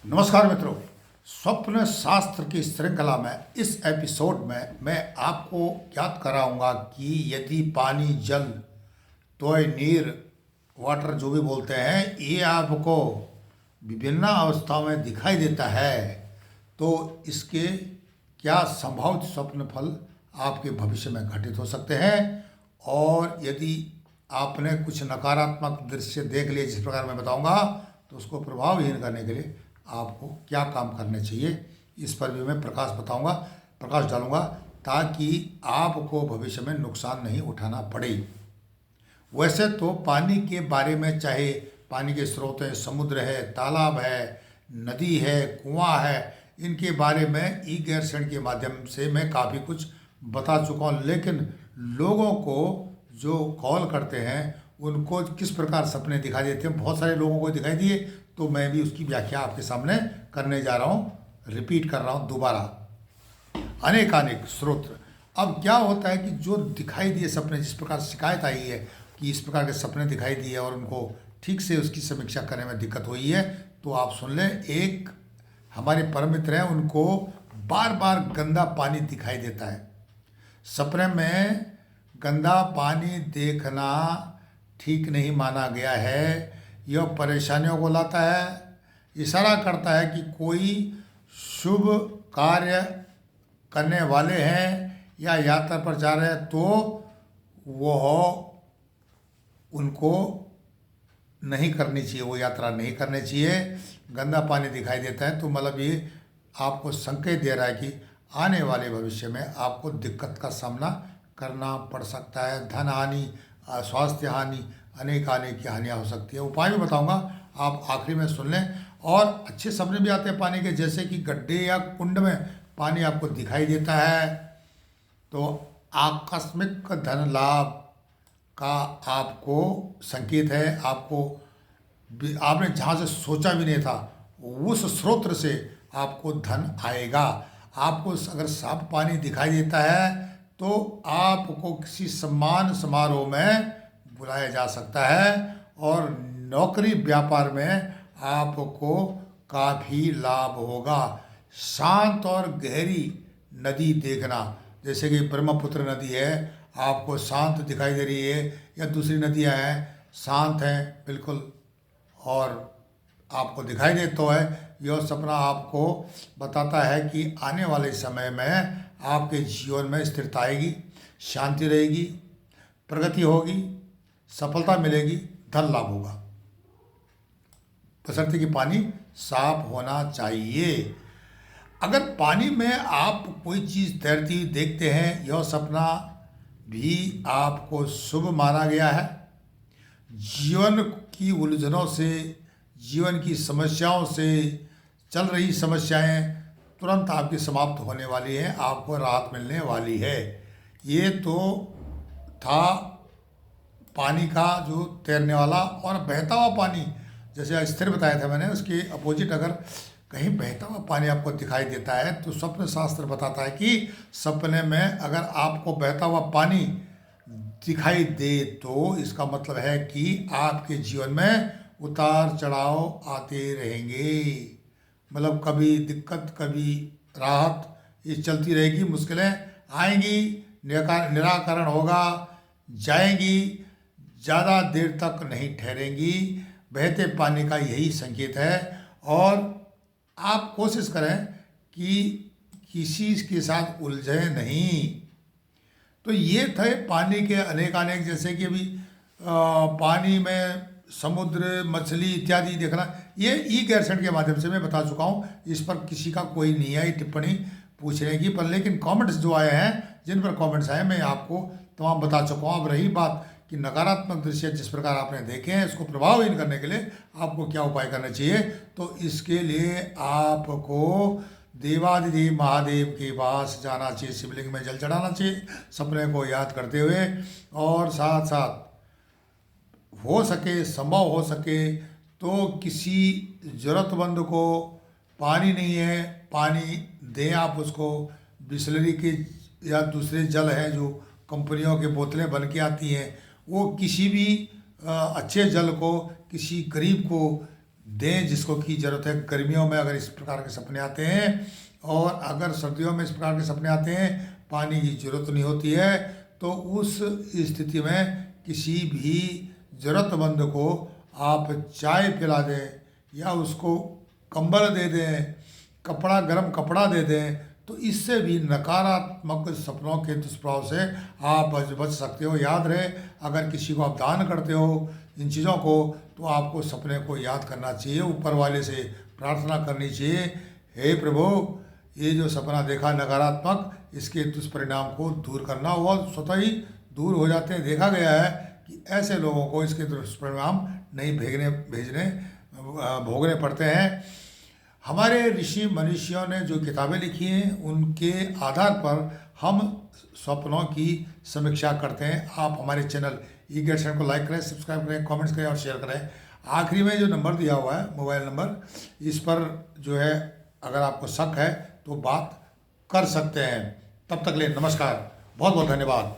नमस्कार मित्रों। स्वप्न शास्त्र की श्रृंखला में इस एपिसोड में मैं आपको याद कराऊंगा कि यदि पानी, जल, तोय, नीर, वाटर जो भी बोलते हैं, ये आपको विभिन्न अवस्थाओं में दिखाई देता है तो इसके क्या संभावित स्वप्न फल आपके भविष्य में घटित हो सकते हैं। और यदि आपने कुछ नकारात्मक दृश्य देख लिए जिस प्रकार मैं बताऊंगा, तो उसको प्रभावहीन करने के लिए आपको क्या काम करने चाहिए, इस पर भी मैं प्रकाश डालूंगा, ताकि आपको भविष्य में नुकसान नहीं उठाना पड़े। वैसे तो पानी के बारे में, चाहे पानी के स्रोत हैं, समुद्र है, तालाब है, नदी है, कुआं है, इनके बारे में ई गैरसैंण के माध्यम से मैं काफ़ी कुछ बता चुका हूँ। लेकिन लोगों को जो कॉल करते हैं उनको किस प्रकार सपने दिखाई देते हैं, बहुत सारे लोगों को दिखाई दिए, तो मैं भी उसकी व्याख्या आपके सामने करने जा रहा हूँ। रिपीट कर रहा हूँ दोबारा, अनेकानेक स्रोत। अब क्या होता है कि जो दिखाई दिए सपने, जिस प्रकार शिकायत आई है कि इस प्रकार के सपने दिखाई दिए और उनको ठीक से उसकी समीक्षा करने में दिक्कत हुई है, तो आप सुन लें। एक हमारे परम मित्र हैं, उनको बार बार गंदा पानी दिखाई देता है। सपने में गंदा पानी देखना ठीक नहीं माना गया है। यह परेशानियों को लाता है, इशारा करता है कि कोई शुभ कार्य करने वाले हैं या यात्रा पर जा रहे हैं, तो वह उनको नहीं करनी चाहिए, वो यात्रा नहीं करनी चाहिए। गंदा पानी दिखाई देता है तो मतलब ये आपको संकेत दे रहा है कि आने वाले भविष्य में आपको दिक्कत का सामना करना पड़ सकता है। धन हानि, स्वास्थ्य हानि, अनेक की हानियाँ हो सकती है। उपाय भी बताऊंगा, आप आखिरी में सुन लें। और अच्छे सपने भी आते हैं पानी के, जैसे कि गड्ढे या कुंड में पानी आपको दिखाई देता है, तो आकस्मिक धन लाभ का आपको संकेत है। आपने जहाँ से सोचा भी नहीं था, उस स्रोत से आपको धन आएगा। आपको अगर साफ पानी दिखाई देता है तो आपको किसी सम्मान समारोह में बुलाया जा सकता है, और नौकरी व्यापार में आपको काफ़ी लाभ होगा। शांत और गहरी नदी देखना, जैसे कि ब्रह्मपुत्र नदी है, आपको शांत दिखाई दे रही है, या दूसरी नदियां हैं शांत हैं बिल्कुल और आपको दिखाई देता है, यह सपना आपको बताता है कि आने वाले समय में आपके जीवन में स्थिरता आएगी, शांति रहेगी, प्रगति होगी, सफलता मिलेगी, धन लाभ होगा, बशर्ते कि पानी साफ होना चाहिए। अगर पानी में आप कोई चीज़ तैरती हुई देखते हैं, यह सपना भी आपको शुभ माना गया है। जीवन की उलझनों से, जीवन की समस्याओं से, चल रही समस्याएं तुरंत आपकी समाप्त होने वाली हैं, आपको राहत मिलने वाली है। ये तो था पानी का जो तैरने वाला। और बहता हुआ पानी, जैसे स्थिर बताया था मैंने, उसके अपोजिट अगर कहीं बहता हुआ पानी आपको दिखाई देता है, तो स्वप्न शास्त्र बताता है कि सपने में अगर आपको बहता हुआ पानी दिखाई दे, तो इसका मतलब है कि आपके जीवन में उतार चढ़ाव आते रहेंगे। मतलब कभी दिक्कत, कभी राहत, ये चलती रहेगी। मुश्किलें आएंगी, निराकरण होगा, जाएंगी, ज़्यादा देर तक नहीं ठहरेंगी। बहते पानी का यही संकेत है। और आप कोशिश करें कि किसी के साथ उलझे नहीं। तो ये थे पानी के अनेक, जैसे कि अभी पानी में समुद्र, मछली इत्यादि देखना, ये ई गैरसैंण के माध्यम से मैं बता चुका हूँ। इस पर किसी का कोई नहीं आई टिप्पणी पूछने की, पर लेकिन कमेंट्स जो आए हैं, जिन पर कमेंट्स आए, मैं आपको तमाम बता चुका हूँ। अब रही बात कि नकारात्मक दृश्य जिस प्रकार आपने देखे हैं, इसको प्रभावहीन करने के लिए आपको क्या उपाय करना चाहिए, तो इसके लिए आपको देवाधिदेव महादेव के पास जाना चाहिए, शिवलिंग में जल चढ़ाना चाहिए सपने को याद करते हुए। और साथ साथ हो सके, संभव हो सके, तो किसी ज़रूरतमंद को पानी नहीं है, पानी दें आप उसको। बिसलरी के या दूसरे जल हैं जो कंपनियों के बोतलें बन के आती हैं, वो किसी भी अच्छे जल को किसी गरीब को दें जिसको की ज़रूरत है। गर्मियों में अगर इस प्रकार के सपने आते हैं और अगर सर्दियों में इस प्रकार के सपने आते हैं, पानी की ज़रूरत नहीं होती है, तो उस स्थिति में किसी भी ज़रूरतमंद को आप चाय पिला दें या उसको कंबल दे दें, कपड़ा, गर्म कपड़ा दे दें, तो इससे भी नकारात्मक सपनों के दुष्प्रभाव से आप बच सकते हो। याद रहे, अगर किसी को आप दान करते हो इन चीज़ों को, तो आपको सपने को याद करना चाहिए, ऊपर वाले से प्रार्थना करनी चाहिए, हे प्रभु, ये जो सपना देखा नकारात्मक, इसके दुष्परिणाम को दूर करना। वो स्वतः ही दूर हो जाते हैं। देखा गया है कि ऐसे लोगों को इसके दुष्परिणाम नहीं भोगने पड़ते हैं। हमारे ऋषि मनीषियों ने जो किताबें लिखी हैं, उनके आधार पर हम सपनों की समीक्षा करते हैं। आप हमारे चैनल ई गेट चैनल को लाइक करें, सब्सक्राइब करें, कमेंट्स करें और शेयर करें। आखिरी में जो नंबर दिया हुआ है, मोबाइल नंबर, इस पर जो है अगर आपको शक है तो बात कर सकते हैं। तब तक ले नमस्कार, बहुत बहुत धन्यवाद।